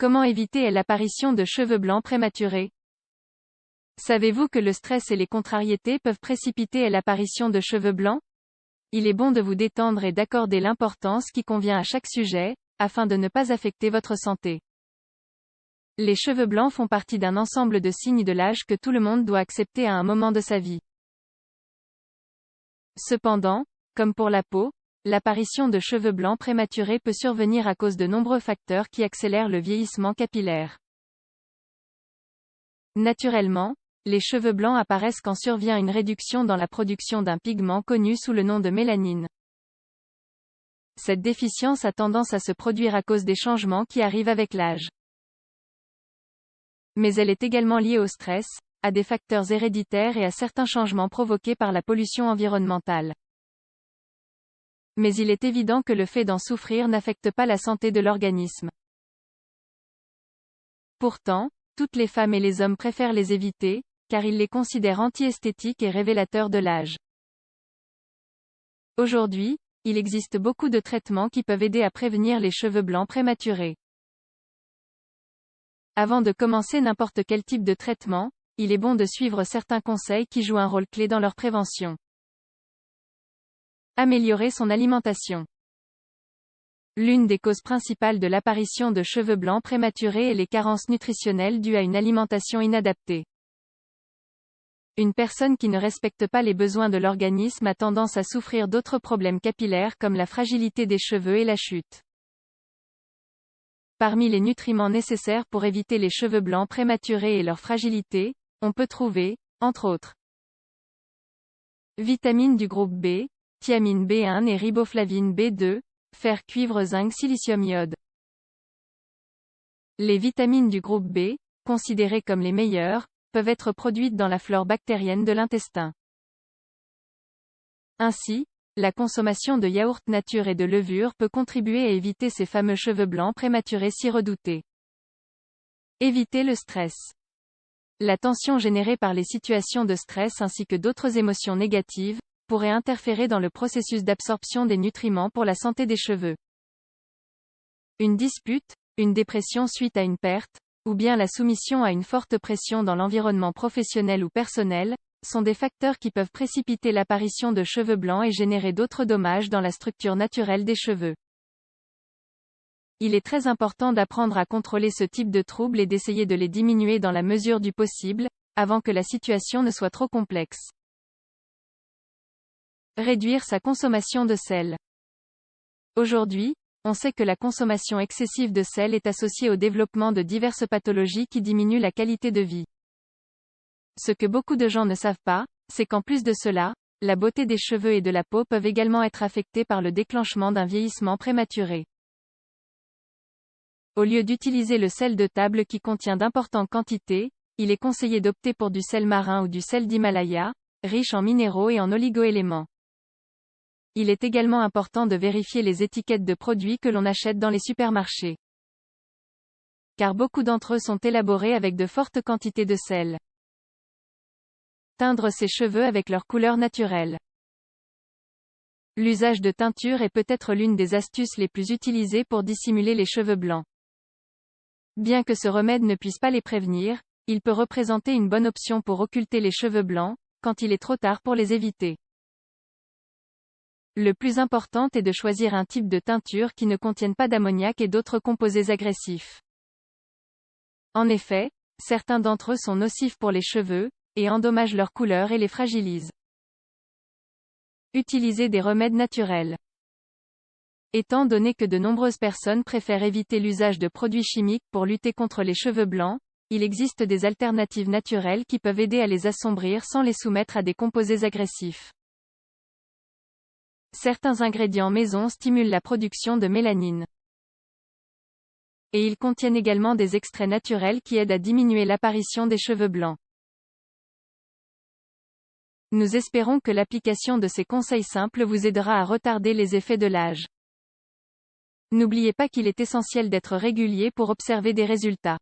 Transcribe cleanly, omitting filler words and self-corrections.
Comment éviter l'apparition de cheveux blancs prématurés? Savez-vous que le stress et les contrariétés peuvent précipiter l'apparition de cheveux blancs? Il est bon de vous détendre et d'accorder l'importance qui convient à chaque sujet, afin de ne pas affecter votre santé. Les cheveux blancs font partie d'un ensemble de signes de l'âge que tout le monde doit accepter à un moment de sa vie. Cependant, comme pour la peau, l'apparition de cheveux blancs prématurés peut survenir à cause de nombreux facteurs qui accélèrent le vieillissement capillaire. Naturellement, les cheveux blancs apparaissent quand survient une réduction dans la production d'un pigment connu sous le nom de mélanine. Cette déficience a tendance à se produire à cause des changements qui arrivent avec l'âge. Mais elle est également liée au stress, à des facteurs héréditaires et à certains changements provoqués par la pollution environnementale. Mais il est évident que le fait d'en souffrir n'affecte pas la santé de l'organisme. Pourtant, toutes les femmes et les hommes préfèrent les éviter, car ils les considèrent anti-esthétiques et révélateurs de l'âge. Aujourd'hui, il existe beaucoup de traitements qui peuvent aider à prévenir les cheveux blancs prématurés. Avant de commencer n'importe quel type de traitement, il est bon de suivre certains conseils qui jouent un rôle clé dans leur prévention. Améliorer son alimentation. L'une des causes principales de l'apparition de cheveux blancs prématurés est les carences nutritionnelles dues à une alimentation inadaptée. Une personne qui ne respecte pas les besoins de l'organisme a tendance à souffrir d'autres problèmes capillaires comme la fragilité des cheveux et la chute. Parmi les nutriments nécessaires pour éviter les cheveux blancs prématurés et leur fragilité, on peut trouver, entre autres, vitamines du groupe B, thiamine B1 et riboflavine B2, fer, cuivre, zinc, silicium, iode. Les vitamines du groupe B, considérées comme les meilleures, peuvent être produites dans la flore bactérienne de l'intestin. Ainsi, la consommation de yaourt nature et de levure peut contribuer à éviter ces fameux cheveux blancs prématurés si redoutés. Éviter le stress. La tension générée par les situations de stress ainsi que d'autres émotions négatives pourrait interférer dans le processus d'absorption des nutriments pour la santé des cheveux. Une dispute, une dépression suite à une perte, ou bien la soumission à une forte pression dans l'environnement professionnel ou personnel, sont des facteurs qui peuvent précipiter l'apparition de cheveux blancs et générer d'autres dommages dans la structure naturelle des cheveux. Il est très important d'apprendre à contrôler ce type de troubles et d'essayer de les diminuer dans la mesure du possible, avant que la situation ne soit trop complexe. Réduire sa consommation de sel. Aujourd'hui, on sait que la consommation excessive de sel est associée au développement de diverses pathologies qui diminuent la qualité de vie. Ce que beaucoup de gens ne savent pas, c'est qu'en plus de cela, la beauté des cheveux et de la peau peuvent également être affectées par le déclenchement d'un vieillissement prématuré. Au lieu d'utiliser le sel de table qui contient d'importantes quantités, il est conseillé d'opter pour du sel marin ou du sel d'Himalaya, riche en minéraux et en oligoéléments. Il est également important de vérifier les étiquettes de produits que l'on achète dans les supermarchés. Car beaucoup d'entre eux sont élaborés avec de fortes quantités de sel. Teindre ses cheveux avec leur couleur naturelle. L'usage de teinture est peut-être l'une des astuces les plus utilisées pour dissimuler les cheveux blancs. Bien que ce remède ne puisse pas les prévenir, il peut représenter une bonne option pour occulter les cheveux blancs, quand il est trop tard pour les éviter. Le plus important est de choisir un type de teinture qui ne contienne pas d'ammoniac et d'autres composés agressifs. En effet, certains d'entre eux sont nocifs pour les cheveux, et endommagent leur couleur et les fragilisent. Utiliser des remèdes naturels. Étant donné que de nombreuses personnes préfèrent éviter l'usage de produits chimiques pour lutter contre les cheveux blancs, il existe des alternatives naturelles qui peuvent aider à les assombrir sans les soumettre à des composés agressifs. Certains ingrédients maison stimulent la production de mélanine. Et ils contiennent également des extraits naturels qui aident à diminuer l'apparition des cheveux blancs. Nous espérons que l'application de ces conseils simples vous aidera à retarder les effets de l'âge. N'oubliez pas qu'il est essentiel d'être régulier pour observer des résultats.